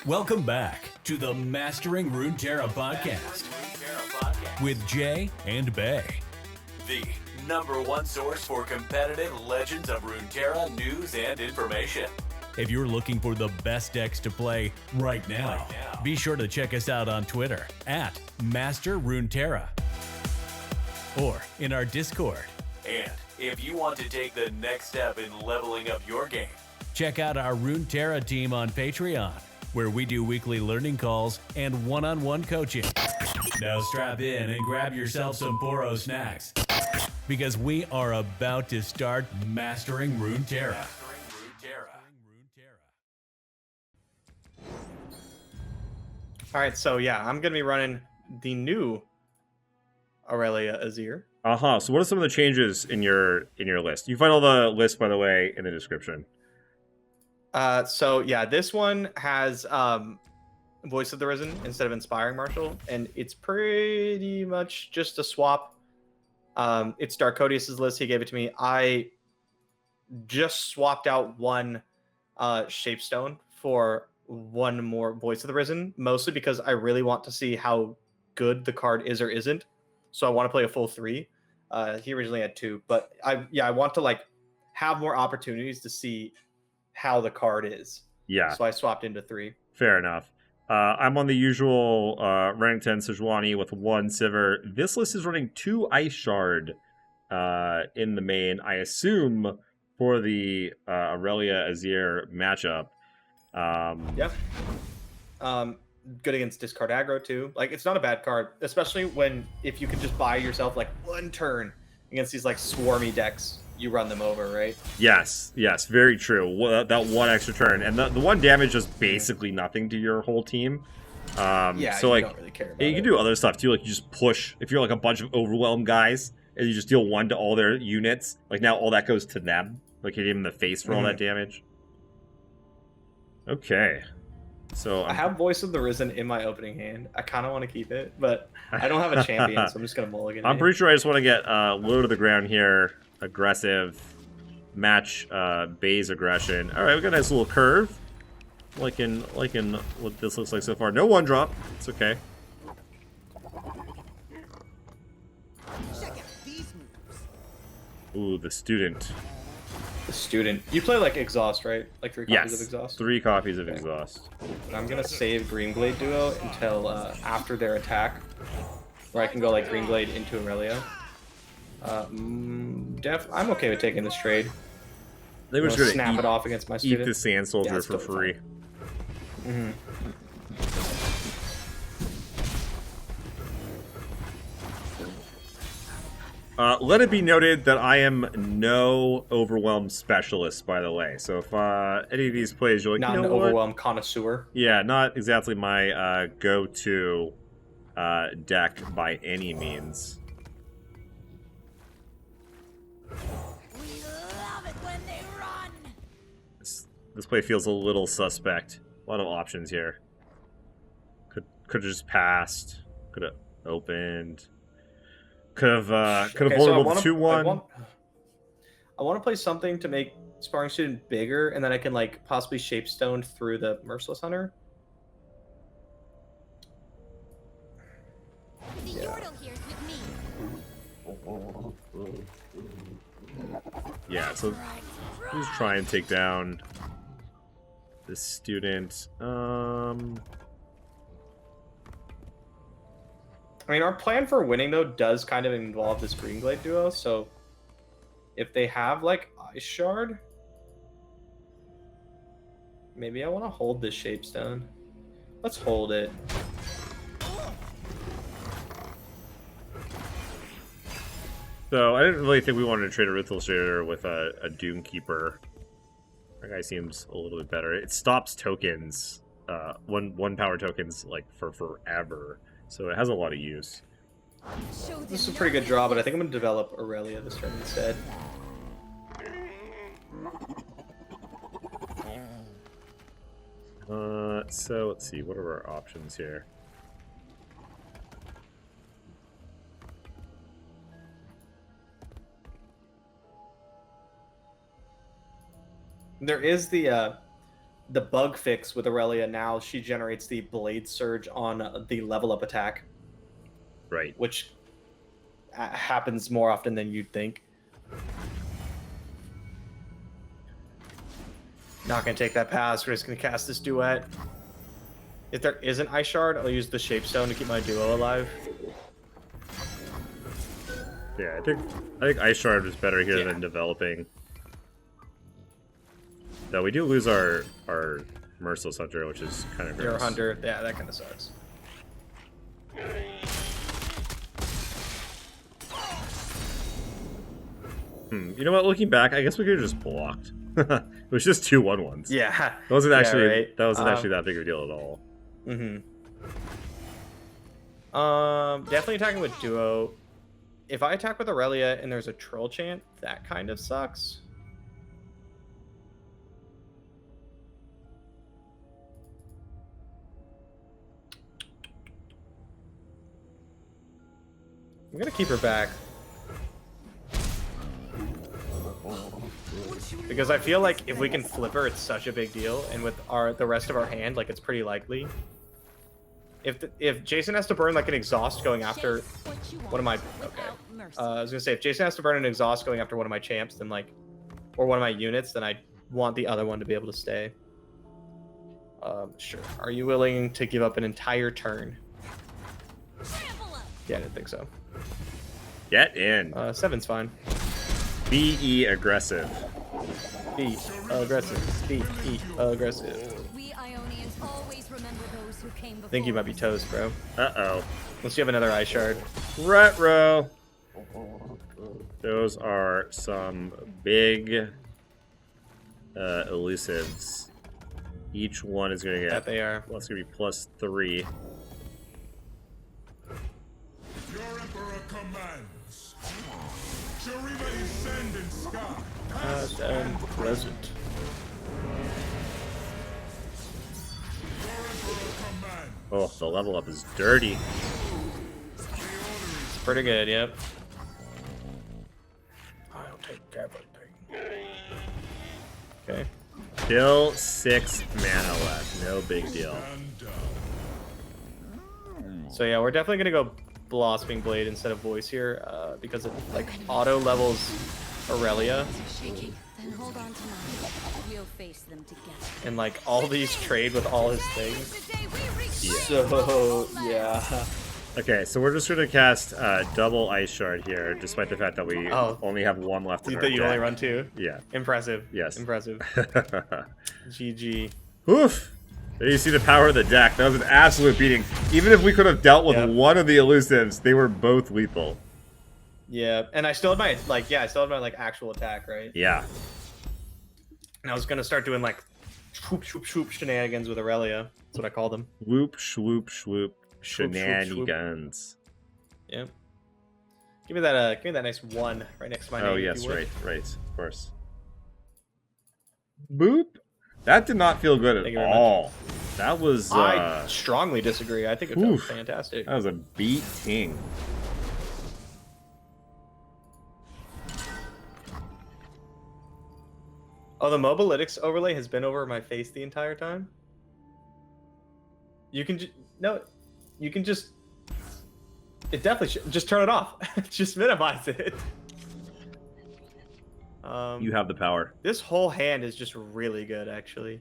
Welcome back to the Mastering Runeterra podcast with Jay and Bay, the #1 source for competitive Legends of Runeterra news and information. If you're looking for the best decks to play right now, be sure to check us out on Twitter at Master Runeterra or in our Discord. And if you want to take the next step in leveling up your game, check out our Runeterra team on Patreon, where we do weekly learning calls and one-on-one coaching. Now strap in and grab yourself some Poro snacks, because we are about to start Mastering Runeterra. All right, so yeah, I'm going to be running the new Arelia Azir. So what are some of the changes in your list? You find all the lists, by the way, in the description. So yeah, this one has Voice of the Risen instead of Inspiring Martial, and it's pretty much just a swap. It's Darkodius's list. He gave it to me. I just swapped out one Shapestone for one more Voice of the Risen, mostly because I really want to see how good the card is or isn't. So I want to play a full 3. He originally had 2, but I want to like have more opportunities to see how the card is. Yeah. So I swapped into 3. Fair enough. I'm on the usual Renekton Sejuani with 1 Sivir. This list is running 2 Ice Shard in the main, I assume, for the Arelia Azir matchup. Yep. Good against discard aggro too. Like, it's not a bad card, especially if you could just buy yourself like 1 turn against these like swarmy decks. You run them over, right? Yes, very true. That 1 extra turn, and the 1 damage is basically nothing to your whole team. Yeah, so you like, don't really care about you can do other stuff too. Like, you just push. If you're like a bunch of Overwhelm guys, and you just deal 1 to all their units, like now all that goes to them. Like, hit him in the face for all that damage. Okay. So I have Voice of the Risen in my opening hand. I kind of want to keep it, but I don't have a champion, so I'm just gonna mulligan. I'm pretty sure I just want to get low to the ground here. Aggressive. Match Bay's aggression. Alright, we got a nice little curve. Liking what this looks like so far. No 1-drop. It's okay. Check out these moves. Ooh, the student. The student. You play like Exhaust, right? Like 3 copies of Exhaust? 3 copies of Exhaust. And I'm gonna save Greenglade Duo until after their attack, where I can go like Greenglade into Arelia. I'm okay with taking this trade. They were just gonna snap it off against my student. Eat the Sand Soldier for free. Let it be noted that I am no Overwhelm specialist, by the way. So if any of these plays you're like, not you know an what? Overwhelm connoisseur. Yeah, not exactly my go-to deck by any means. We love it when they run. This play feels a little suspect. A lot of options here. Could have just passed. Could have opened. Could have vulnerable 2-1. I want to play something to make Sparring Student bigger, and then I can like possibly Shapestone through the Merciless Hunter. The Yordle here's with me. Yeah, so let's try and take down this student. I mean, our plan for winning though does kind of involve this Greenglade Duo. So if they have like Ice Shard, maybe I want to hold this Shapestone. Let's hold it. So I didn't really think we wanted to trade a Ruthless Trader with a Doomkeeper. That guy seems a little bit better. It stops tokens, one power tokens, like for forever. So it has a lot of use. This is a pretty good draw, but I think I'm going to develop Arelia this turn instead. So let's see, what are our options here? There is the the bug fix with Arelia now, she generates the Blade Surge on the level up attack, Right. which happens more often than you'd think. Not gonna take that pass. We're just gonna cast this duet. If there isn't Ice Shard, I'll use the Shapestone to keep my duo alive. Yeah, I think Ice Shard is better here than developing. Though we do lose our Merciless Hunter, which is kind of gross. Your Hunter, yeah, that kind of sucks. You know what? Looking back, I guess we could have just blocked. It was just 2 1-1s. Yeah, That wasn't actually right. actually that big of a deal at all. Definitely attacking with duo. If I attack with Arelia and there's a troll chant, that kind of sucks. I'm gonna keep her back. Because I feel like if we can flip her, it's such a big deal, and with the rest of our hand, like, it's pretty likely. If Jason has to burn like an exhaust going after one of my I was gonna say, if Jason has to burn an exhaust going after one of my champs, then like, or one of my units, then I want the other one to be able to stay. Sure. Are you willing to give up an entire turn? Yeah, I didn't think so. Get in. 7's fine. Be aggressive. Be aggressive. Be aggressive. We Ionians always remember those who came before. I think you might be toast, bro. Uh-oh. Unless you have another Ice Shard. Retro. Those are some big elusives. Each one is going to get... That they are. Well, it's going to be +3. Your Emperor commands. Shariva is sand and sky. Past and present. Your Emperor commands. Oh, the level up is dirty. It's pretty good, yep. I'll take everything. Okay. Still 6 mana left. No big deal. So yeah, we're definitely gonna go Blossoming Blade instead of Voice here, because it like auto levels Arelia, Then hold on to mine. We'll face them together. and like all these trade with all his things. The day we reach So yeah. Okay, so we're just going to cast double Ice Shard here, despite the fact that we only have 1 left in our That you only deck. run 2? Yeah. Impressive. Yes. Impressive. GG. Oof! There you see the power of the deck. That was an absolute beating. Even if we could have dealt with one of the elusives, they were both lethal. Yeah, and I still had my like actual attack, right? Yeah. And I was gonna start doing like swoop swoop swoop shenanigans with Arelia. That's what I call them. Whoop, swoop, swoop. Swoop, swoop, swoop. Shenanigans. Yep. Give me that nice 1 right next to my name. Oh, if yes, you would. right, of course. Boop. That did not feel good Thank at you very all. That was... I strongly disagree. I think it felt oof. fantastic. That was a beating. Oh, the Mobalytics overlay has been over my face the entire time? You can you can just... It definitely should. Just turn it off. Just minimize it. You have the power. This whole hand is just really good, actually.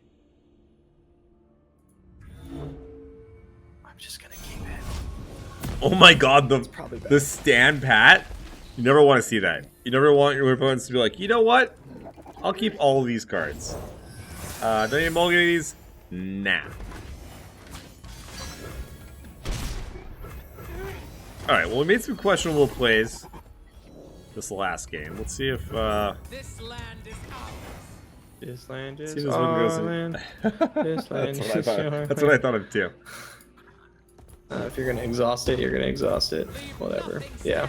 I'm just gonna keep it. Oh my god, Probably the better. stand pat? You never want to see that. You never want your opponents to be like, you know what? I'll keep all of these cards. Don't you mulligan these? Nah. Alright, well we made some questionable plays this last game. Let's see if This land is ours. This land is see if this one goes in. ours. This land That's what I is thought. yours. That's what I thought of too. If you're gonna exhaust it, you're gonna exhaust it. Whatever. Yeah.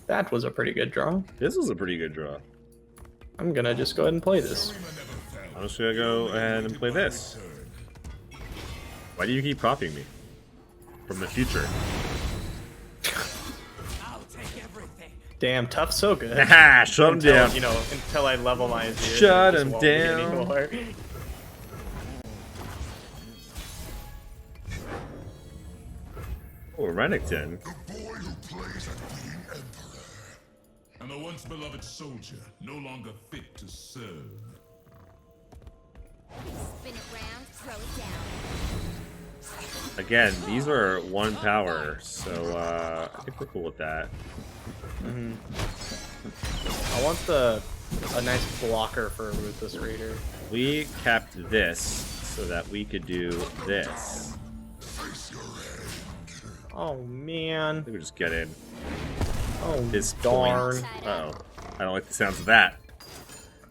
That was a pretty good draw. This was a pretty good draw. I'm gonna just go ahead and play this. I'm just gonna go ahead and play this. Why do you keep copying me? From the future. I'll take everything. Damn, Tough's so good. Haha, shut him Until, down. you know, until I level my Azir. Shut it just him won't be down. anymore. Oh, Renekton. The boy who plays at being emperor. And the once beloved soldier, no longer fit to serve. Spin it round, throw it down. Again, these are 1 power, so I think we're cool with that. I want a nice blocker for a Ruthless Raider. We kept this so that we could do this. Oh man. We would just get in. Oh His darn. point. Uh-oh. I don't like the sounds of that.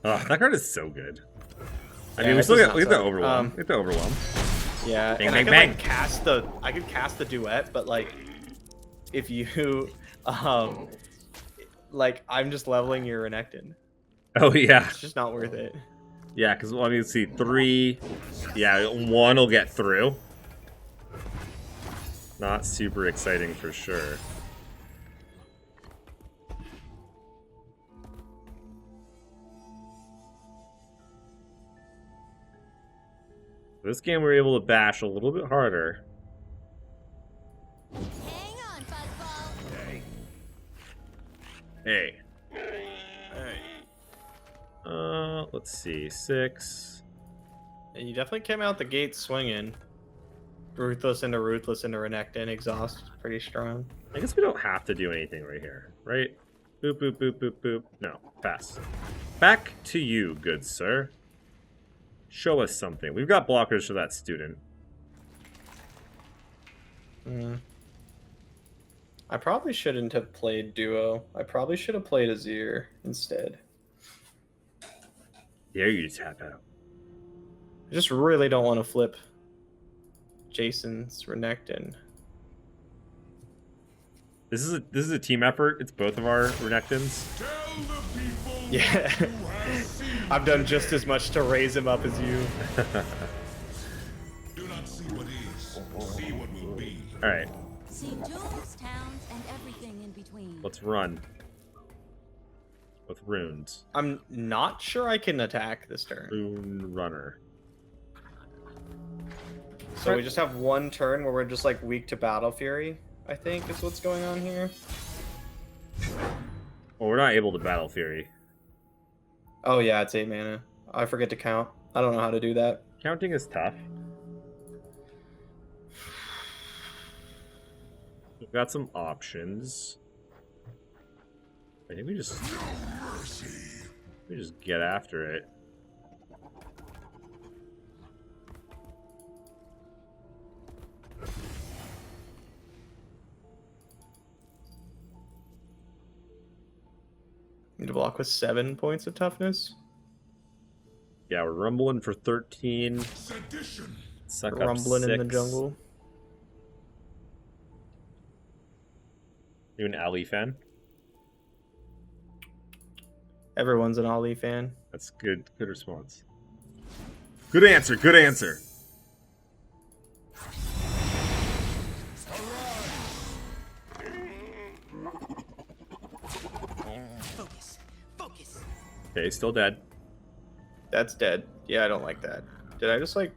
Oh, that card is so good. I Yeah, mean, we it still does get not we get the suck. overwhelm. We get the overwhelm. Yeah, Bang, and bang, I bang. could like I could cast the duet, but like if you like I'm just leveling your Renekton. Oh yeah, It's just not worth it. yeah. Because well, I mean, let's see, 3. Yeah, 1 will get through. Not super exciting for sure. This game we were able to bash a little bit harder. Hang on, Fuzzball. Hey. Let's see, 6. And you definitely came out the gate swinging. Ruthless into Renekton, exhaust, pretty strong. I guess we don't have to do anything right here, right? Boop, boop, boop, boop, boop. No, pass. Back to you, good sir. Show us something. We've got blockers for that student. I probably shouldn't have played duo. I probably should have played Azir instead. Dare you to tap out. I just really don't want to flip Jason's Renekton. This is a team effort. It's both of our Renektons. Tell the people Yeah. who has seen. I've done just as much to raise him up as you. Do not see what is, see what will be. Alright, See dunes, towns, and everything in between. let's run. With runes. I'm not sure I can attack this turn. Rune runner. So we just have one turn where we're just like weak to Battle Fury, I think is what's going on here. Well, we're not able to battle Fury. Oh yeah, it's 8 mana. I forget to count. I don't know how to do that. Counting is tough. We've got some options. I think we just get after it. Need to block with 7 points of toughness. Yeah, we're rumbling for 13. Sedition. Suck up Rumbling in the 6. jungle. You an Ali fan? Everyone's an Ali fan. That's good. Good response. Good answer. Good answer. Focus. Focus. Okay, still dead. That's dead. Yeah, I don't like that. Did I just like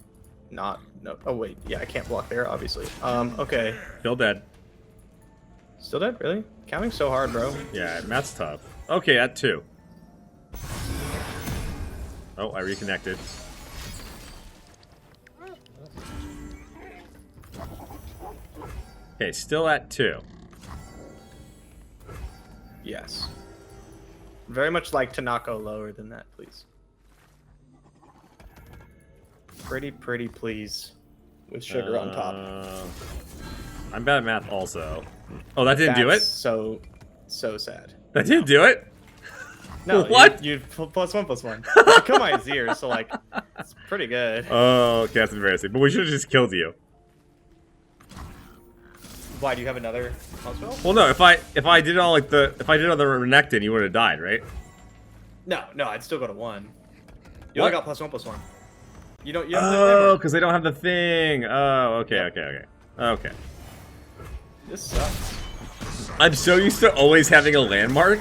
not no oh wait, yeah, I can't block there, obviously. Okay. Still dead. Still dead, really? Counting so hard, bro. Yeah, Matt's tough. Okay, at 2. Oh, I reconnected. Okay, still at 2. Yes. Very much like Tanako lower than that, please. Pretty please. With sugar on top. I'm bad at math also. Oh, that didn't do it? That's so sad. That didn't do it? No, What? You +1/+1. You kill my Azir, so like it's pretty good. Oh, okay, that's embarrassing. But we should have just killed you. Why do you have another spell? Well, no, if I did it on like if I did it on the Renekton, you would have died, right? No, I'd still go to 1. You What? only got +1/+1. You don't. Oh, because they don't have the thing. Oh, okay. Yep. Okay. This sucks. I'm so used to always having a landmark.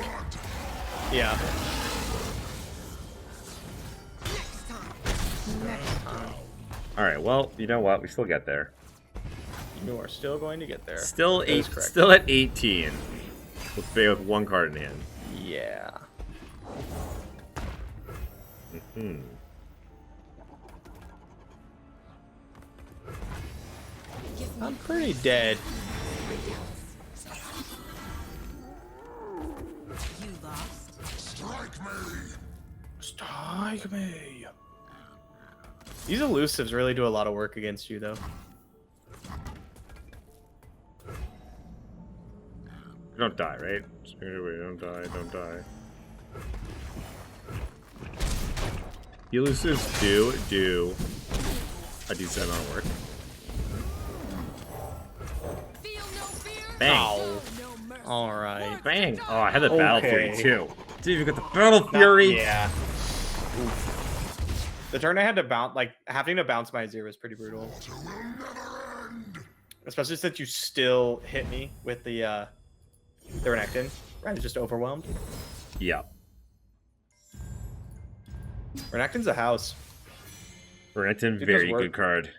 Yeah. Alright, well, you know what? We still get there. You are still going to get there. Still That is eight. correct. Still at 18. With one card in hand. Yeah. Hmm. I'm pretty dead. You lost. Strike me. These elusives really do a lot of work against you, though. You don't die, right? Spirit away, don't die, don't die. Elusives do a decent amount of work. Feel no fear. Bang! Ow. No mercy. Alright. Bang! Oh, I had the Battle Fury Okay. too. Dude, you got the Battle Fury! Yeah. Oof. The turn I had to bounce, like, having to bounce my Azir was pretty brutal. Especially since you still hit me with the Renekton. I was just overwhelmed. Yeah. Renekton's a house. Renekton, It very does work. good card.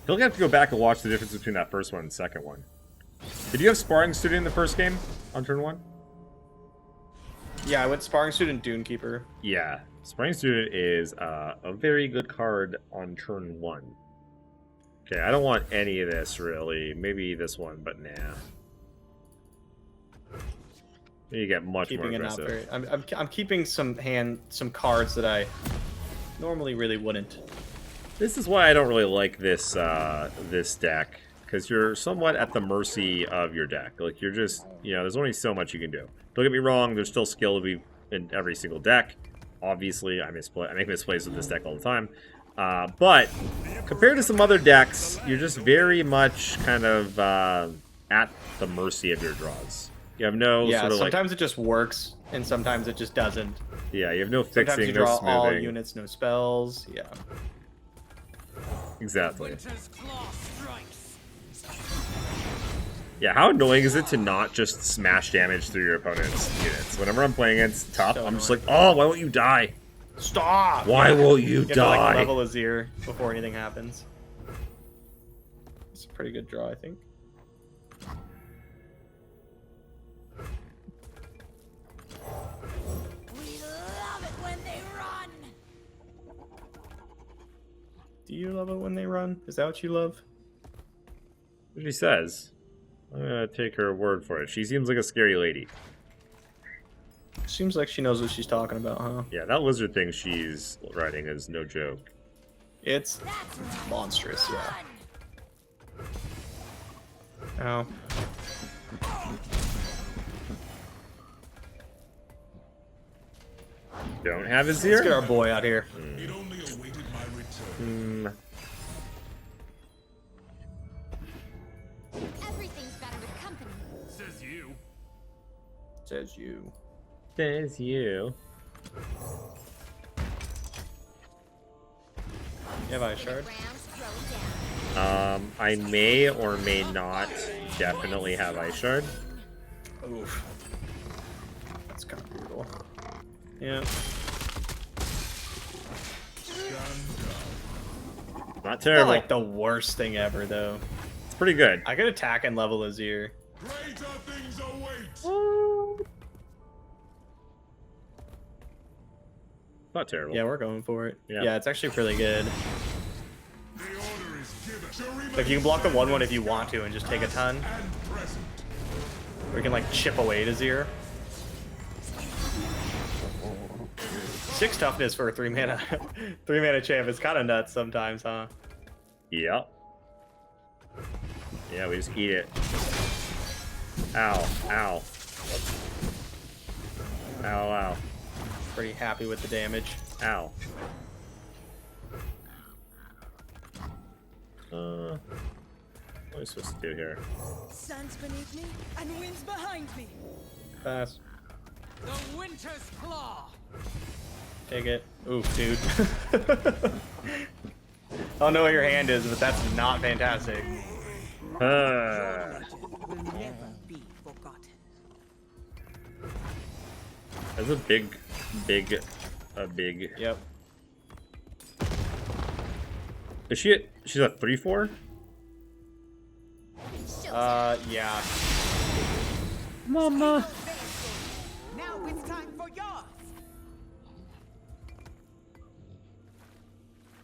He'll have to go back and watch the difference between that first one and second one. Did you have Sparring Student in the first game on turn 1? Yeah, I went Sparring Student Dune Keeper. Yeah. Sparring Student is a very good card on turn 1. Okay, I don't want any of this, really. Maybe this one, but nah. You get much Keeping more it aggressive. out very. I'm keeping some cards that I normally really wouldn't. This is why I don't really like this this deck, because you're somewhat at the mercy of your deck. Like, you're just, you know, there's only so much you can do. Don't get me wrong, there's still skill to be in every single deck. Obviously, I make misplays with this deck all the time. But compared to some other decks, you're just very much kind of at the mercy of your draws. You have no Yeah, sort of sometimes it just works, and sometimes it just doesn't. yeah, you have no Sometimes fixing, you no draw all smoothing. units, no spells. Yeah. Exactly. Winter's claw strikes. Yeah, how annoying is it to not just smash damage through your opponent's units? Whenever I'm playing against top, So I'm just annoying. like, oh, why won't you die? Stop! Why will you You have to, die? like, level Azir before anything happens. It's a pretty good draw, I think. We love it when they run. Do you love it when they run? Is that what you love? What she says. I'm gonna take her word for it. She seems like a scary lady. Seems like she knows what she's talking about, huh? Yeah, that lizard thing she's riding is no joke. It's That's right. monstrous, yeah. Run. Ow. Don't have Let's get our Azir? boy out here. It only awaited my return. Hmm. Everything's better with company. Says you. Says you. Says you. You have Ice Shard? Rounds throw down. I may or may not definitely have Ice Shard. Oof. That's kind of brutal. Yeah. Not Not terrible. like the worst thing ever, though. It's pretty good. I could attack and level Azir. Greater things await. Not terrible. Yeah, we're going for it. Yeah. Yeah, it's actually really good. The order is given. Shall remain Like, you can block the 1/1 if you want to and just take a ton. and present. Or you can, like, chip away to Azir. 6 toughness for a 3 mana 3 mana champ is kind of nuts sometimes, huh? Yep. Yeah, we just eat it. Ow. Ow. Ow, ow. Pretty happy with the damage. Ow. What am I supposed to do here? Sun's beneath me and wind's behind me. Pass. The winter's claw. Take it. Oof, dude. don't know what your hand is, but that's not fantastic. Will never be forgotten. That's a big. Yep. Is she? She's at 3-4. Yeah. Mama. Now it's time for yours.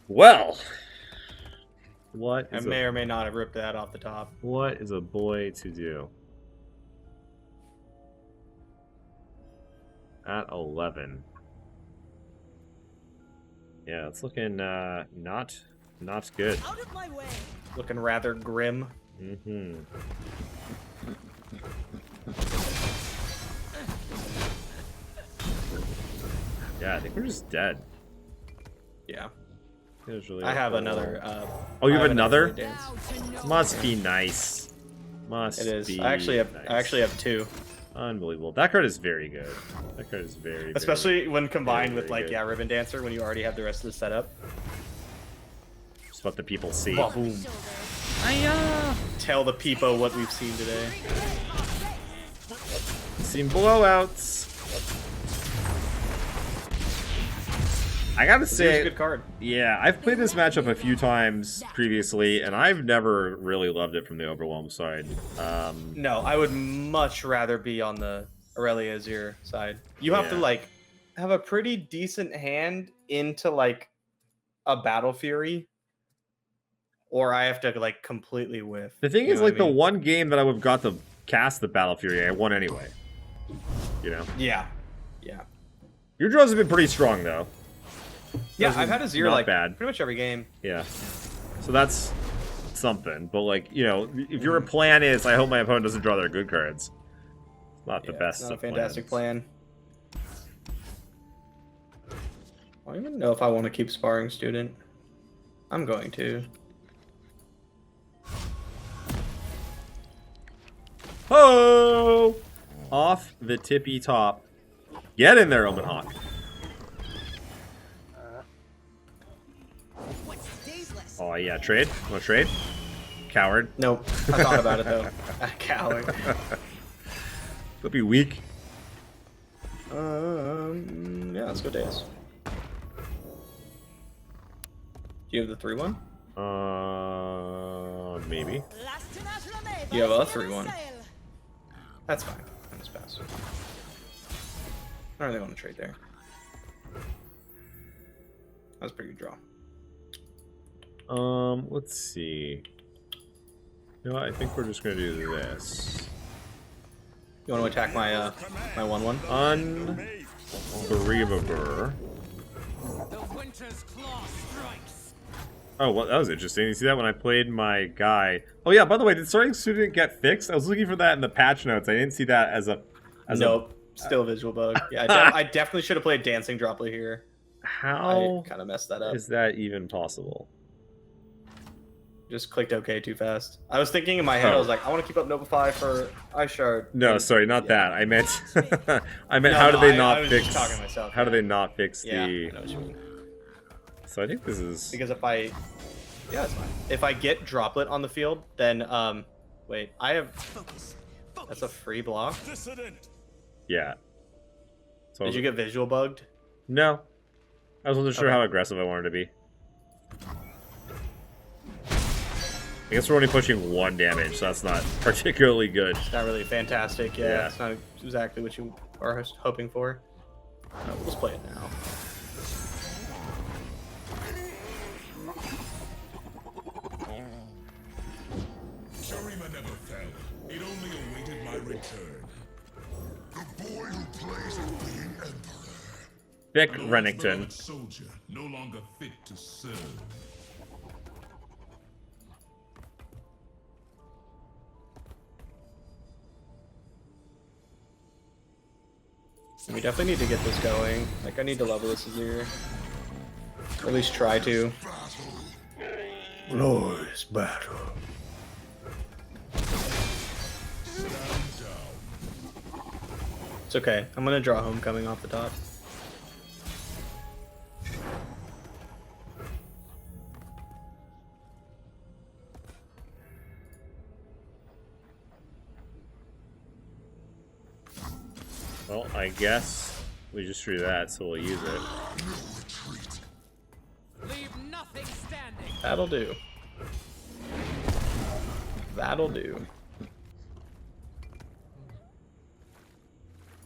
Well. What I is may or may not have ripped that off the top. what is a boy to do? At 11. Yeah, it's looking not good. Out of my way. Looking rather grim. Mm-hmm. Yeah, I think we're just dead. Yeah. There's really I have no- another. Oh, you I have another? dance. Now to know Must be nice. Must It is. be I actually have. nice. I actually have two. Unbelievable. That card is very good. That card is very, Especially when combined very with like good. Ribbon Dancer when you already have the rest of the setup. Just what the people see. Boom. Tell the people what we've seen today. Seen blowouts. I gotta It's a say, good card. yeah, I've played this matchup a few times previously, and I've never really loved it from the Overwhelm side. No, I would much rather be on the Arelia Azir side. You have to Yeah. like have a pretty decent hand into like a Battle Fury, or I have to like completely whiff. The thing You is, know what like, I mean? the one game that I would have got to cast the Battle Fury, I won anyway. You know? Yeah, yeah, Your draws have been pretty strong, though. yeah. Those I've are had Azir not like bad. pretty much every game. Yeah. So that's something. But, like, you know, if your plan is, I hope my opponent doesn't draw their good cards, it's not the Yeah, best it's not a of fantastic plans. plan. I don't even know if I want to keep sparring student. I'm going to. Ho! Off the tippy top. Get in there, Omen Hawk. what's today's lesson. Oh, yeah. Trade? Want to trade? Coward. Nope. I thought about it though. Coward. Could be weak. Yeah, let's go dance. Do you have the 3-1? Maybe. You have a 3-1. That's fine. That's pass. I don't really want to trade there. That was a pretty good draw. Let's see. You know what? I think we're just gonna do this. You want to attack my my 1-1? Unbelievable. The winter's claw strikes. Oh, well, that was interesting. You see that when I played my guy? Oh yeah. By the way, did starting student get fixed? I was looking for that in the patch notes. I didn't see that as a. Nope. Still a visual bug. Yeah, I definitely should have played Dancing Droplet here. How I kind of messed that up. is that even possible? Just clicked OK too fast. I was thinking in my head, I was like, I want to keep up Notify for iShard. No, sorry, not Yeah. that. I meant, I meant No, how no, do they I not was fix? just talking to myself, How do yeah. they not fix Yeah, I the? know what you mean. So I think this is. Because if I, yeah, that's fine. If I get Droplet on the field, then wait, I have. That's a free block. Yeah. So Did you get visual bugged? No. I wasn't sure Okay. how aggressive I wanted to be. I guess we're only pushing 1 damage, so that's not particularly good. Not really fantastic. Yeah, Yeah. it's not exactly what you are hoping for. Let's play it now. Shurima never fell. It only awaited my return. The boy who plays at being emperor. Vic The once Renekton. beloved soldier, no longer fit to serve. We definitely need to get this going. Like, I need to level this Azir. Or at least try to. Glorious battle. It's okay. I'm gonna draw Homecoming off the top. Well, I guess we just drew that, so we'll use it. Leave nothing standing. That'll do. That'll do.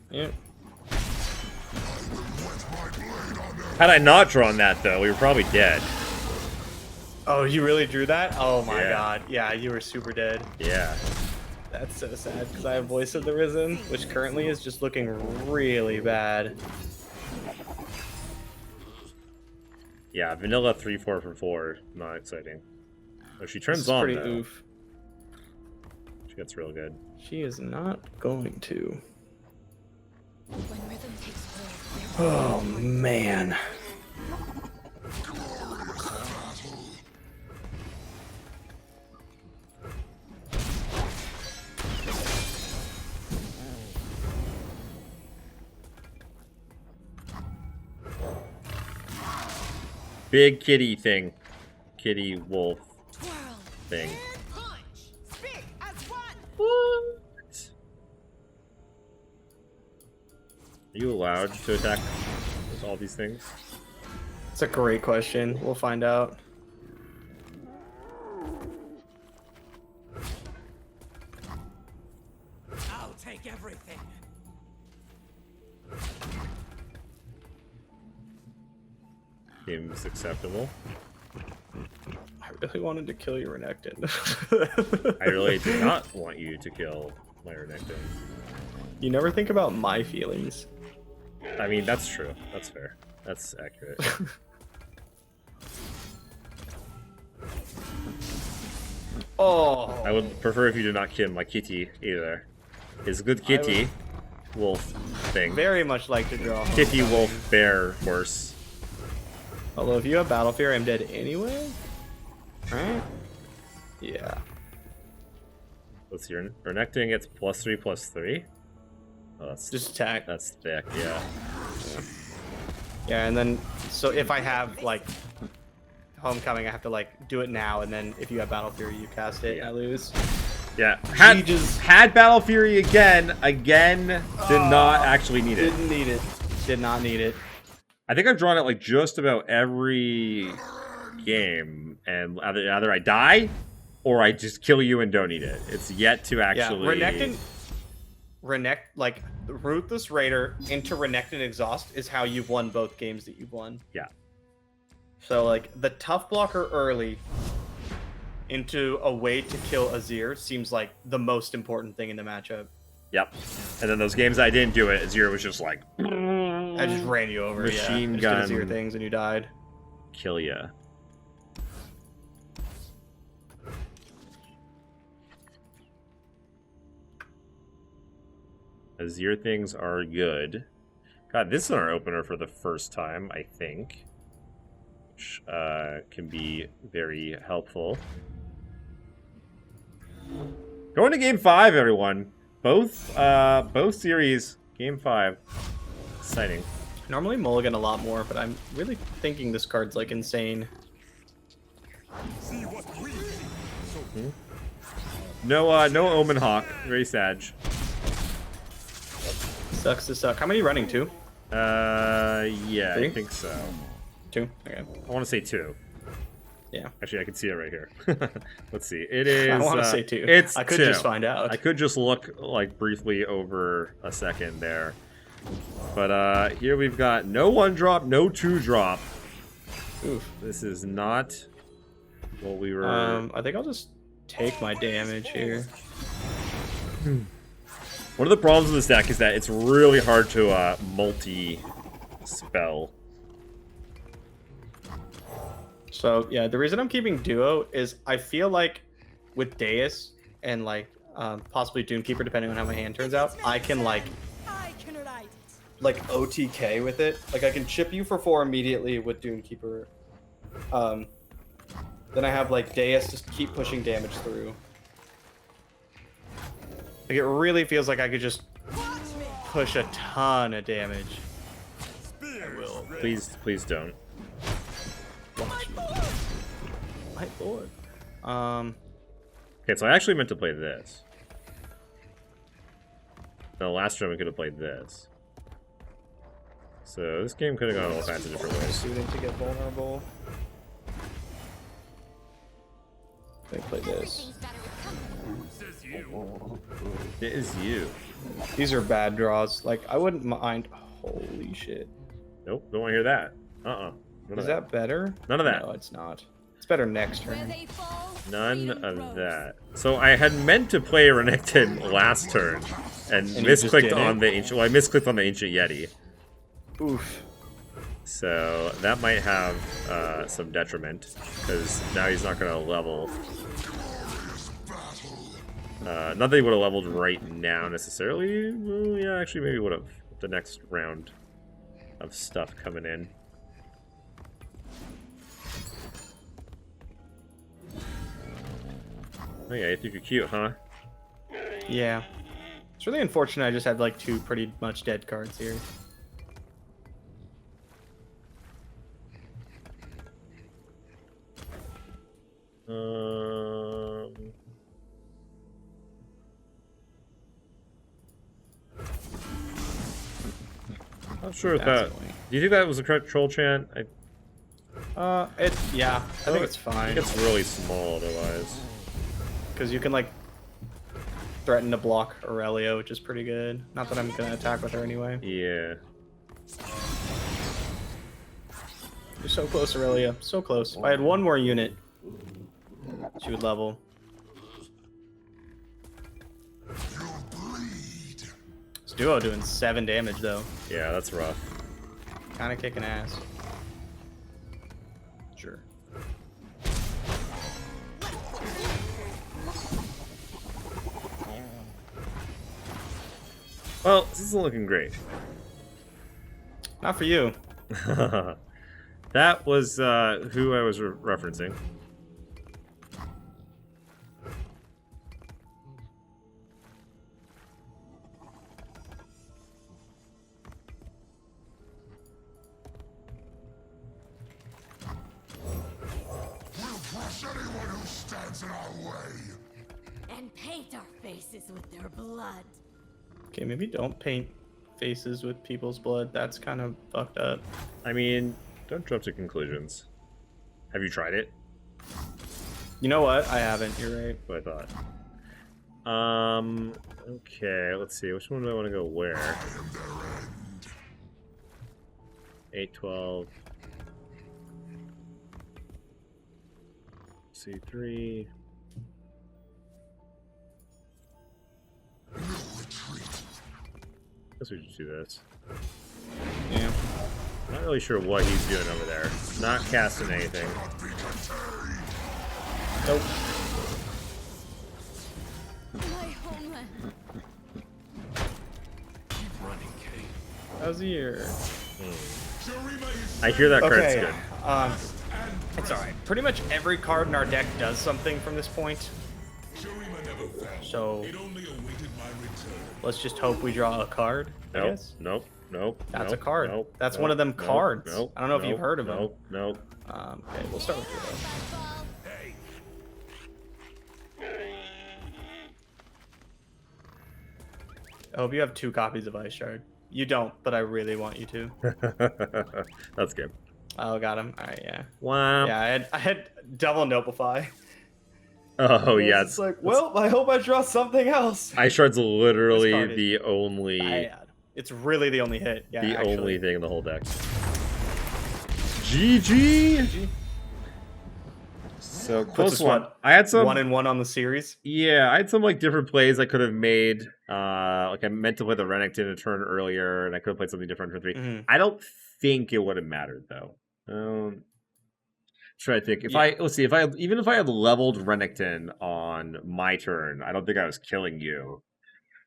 Yep. Had I not drawn that, though, we were probably dead. Oh, you really drew that? Oh my Yeah. god. Yeah, you were super dead. Yeah. That's so sad because I have Voice of the Risen, which currently is just looking really bad. Yeah, vanilla 3-4 for 4. Not exciting. Oh, she turns This is on, pretty though. oof. She gets real good. She is not going to. When rhythm takes hold, Oh man. Big kitty thing. Kitty wolf twirl. thing. Punch. Speak as one. What? Are you allowed to attack with all these things? It's a great question. We'll find out. I'll take everything. Seems acceptable. I really wanted to kill your Renekton. I really did not want you to kill my Renekton. You never think about my feelings. I mean, that's true. That's fair. That's accurate. Oh. I would prefer if you did not kill my kitty either. It's a good kitty. Wolf thing. Very much like to draw. Kitty, wolf, bear, horse. Although if you have Battle Fear, I'm dead anyway. Right? Yeah. Let's see. Renekton gets +3/+3. Oh, that's Just attack. that's thick. Yeah. Yeah, and then so if I have like Homecoming, I have to like do it now, and then if you have Battle Fury, you cast it. Yeah. I lose. Yeah. just- Had Battle Fury again. Did not actually need it. Didn't need it. Did not need it. I think I've drawn it like just about every game, and either I die or I just kill you and don't need it. It's yet to actually. Yeah, like Ruthless Raider into Renekton Exhaust is how you've won both games that you've won. Yeah. So like the tough blocker early into a way to kill Azir seems like the most important thing in the matchup. Yep. And then those games I didn't do it, Azir was just like I just ran you over. Machine yeah. I just gun. did Azir things and you died. kill ya. Azir things are good. God, this is our opener for the first time, I think. Which can be very helpful. Going to game 5, everyone. Both series, game 5. Exciting. Normally mulligan a lot more, but I'm really thinking this card's like insane. See what we see. No, no Omen Hawk. Very sad. Sucks to suck. How many running? 2? Yeah, Three? I think so. 2? Okay. I want to say 2. Yeah. Actually, I can see it right here. Let's see. It is. I want to say 2. It's I could 2. just find out. I could just look like briefly over a second there. But here we've got no 1-drop, no 2-drop. Oof. This is not what we were. I think I'll just take my damage here. One of the problems with this deck is that it's really hard to multi-spell. So yeah, the reason I'm keeping Duo is I feel like with Deus and like possibly Doomkeeper, depending on how my hand turns out, I can I can write it. like OTK with it. Like I can chip you for 4 immediately with Doomkeeper. Then I have like Deus just keep pushing damage through. Like it really feels like I could just Watch me. push a ton of damage. Please, please don't. Watch me. My lord. Okay, so I actually meant to play this. The last round we could have played this. So this game could have gone all kinds of different ways. Student to get vulnerable. Let me play this. It is you. These are bad draws. Like, I wouldn't mind. Holy shit. Nope, don't want to hear that. None Is of that better? None of that. No, it's not. It's better next Where turn. they fall, None freedom of grows. that. So I had meant to play Renekton last turn, and you just misclicked did on it? the ancient. Well, I misclicked on the ancient Yeti, Oof. so that might have some detriment because now he's not going to level. Not that he would have leveled right now necessarily. Well, yeah, actually, maybe would have the next round of stuff coming in. Oh yeah, you think you're cute, huh? Yeah. It's really unfortunate I just had like 2 pretty much dead cards here. Not sure if That's that. annoying. Do you think that was a correct troll chant? Yeah, I think it's I fine. think it's really small otherwise. Because you can like threaten to block Arelia, which is pretty good. Not that I'm gonna attack with her anyway. Yeah. You're so close, Arelia. So close. If I had 1 more unit, she would level. This duo doing 7 damage though. Yeah, that's rough. Kind of kicking ass. Sure. Well, this isn't looking great. Not for you. That was who I was referencing. We'll crush anyone who stands in our way. And paint our faces with their blood. Okay, maybe don't paint faces with people's blood. That's kind of fucked up. I mean, don't jump to conclusions. Have you tried it? You know what? I haven't. You're right. What I thought. Okay, let's see. Which one do I want to go where? 8, 12. C3. Guess we should do this. Yeah. Not really sure what he's doing over there. Not casting anything. Nope. My homeland. Azir. I hear that card's Okay. good. It's alright. Pretty much every card in our deck does something from this point. Shurima never fell. So It only awaited my return. let's just hope we draw a card. I Nope, guess. nope, nope. That's nope, a card. Nope, That's nope, one of them nope, cards. Nope, I don't know if you've nope, heard of them. Nope, nope. Okay, we'll start with you. Fall. Hey, I hope you have 2 copies of Ice Shard. You don't, but I really want you to. That's good. Oh, got him. All right, yeah. Wow. Yeah, I had double Notify. Oh yeah. It's like, well, I hope I draw something else. Ice Shard's literally This card is the only Bad. It's really the only hit. Yeah, the actually. only thing in the whole deck. GG. So Puts close us, one. what, I had some 1-1 on the series. Yeah, I had some like different plays I could have made. Like I meant to play the Renekton a turn earlier, and I could have played something different for 3. Mhm. I don't think it would have mattered though. Try to think. Let's see, if I had leveled Renekton on my turn, I don't think I was killing you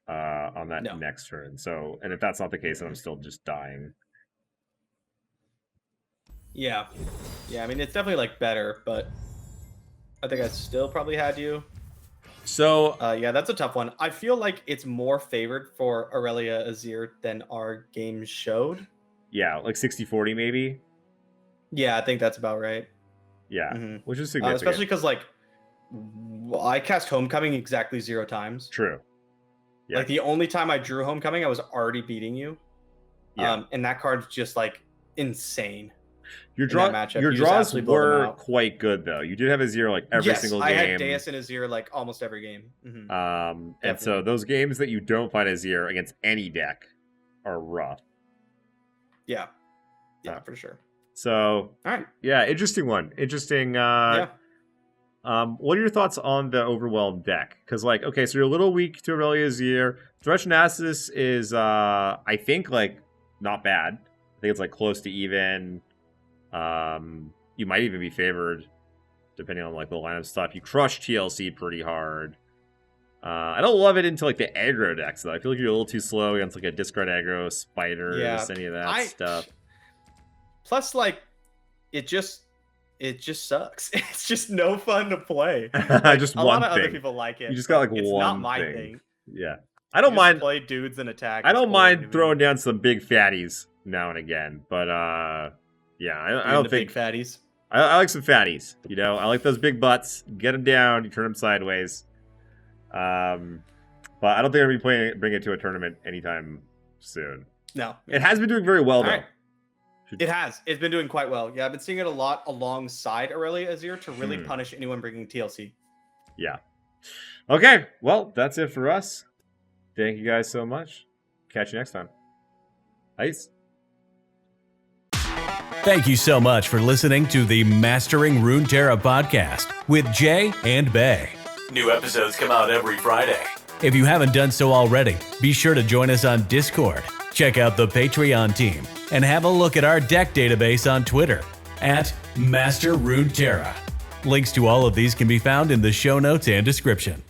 on that No. next turn. So, and if that's not the case, then I'm still just dying. Yeah. Yeah, I mean, it's definitely like better, but I think I still probably had you. So Yeah, that's a tough one. I feel like it's more favored for Arelia Azir than our game showed. yeah, like 60-40 maybe. Yeah, I think that's about right. Yeah, Mhm. which is significant. Especially because, like, I cast Homecoming exactly 0 times. True. Yeah. Like, the only time I drew Homecoming, I was already beating you. Yeah. And that card's just like insane. Your in that matchup. your You just draws absolutely blow them were out. quite good though. You did have Azir like every Yes, single I game. had Deus and Azir like almost every game. Mhm. And so those games that you don't find Azir against any deck are rough. Yeah, for sure. So, All right. Yeah, interesting one. Interesting. Yeah. What are your thoughts on the Overwhelm deck? Because, like, okay, so you're a little weak to Arelia Azir. Thresh Nasus is, I think, like, not bad. I think it's, like, close to even. You might even be favored, depending on, like, the lineup stuff. You crush TLC pretty hard. I don't love it into, like, the aggro decks, though. I feel like you're a little too slow against, like, a discard aggro, spiders, any of that stuff. Plus, like, it just sucks. It's just no fun to play. Just a one lot of thing. other people like it. You just got like it's one not my thing. thing. Yeah, I don't mind. Play dudes and attack. I don't It's boring mind to me. throwing down some big fatties now and again, but yeah, I don't the think big fatties. I like some fatties. You know, I like those big butts. Get them down. You turn them sideways. But I don't think I'm gonna be bringing it to a tournament anytime soon. No, It has been doing very well though. Alright. It has. It's been doing quite well. Yeah, I've been seeing it a lot alongside Arelia Azir to really punish anyone bringing TLC. Yeah. Okay. Well, that's it for us. Thank you guys so much. Catch you next time. Peace. Thank you so much for listening to the Mastering Runeterra podcast with Jay and Bay. New episodes come out every Friday. If you haven't done so already, be sure to join us on Discord, check out the Patreon team, and have a look at our deck database on Twitter at Master Runeterra. Links to all of these can be found in the show notes and description.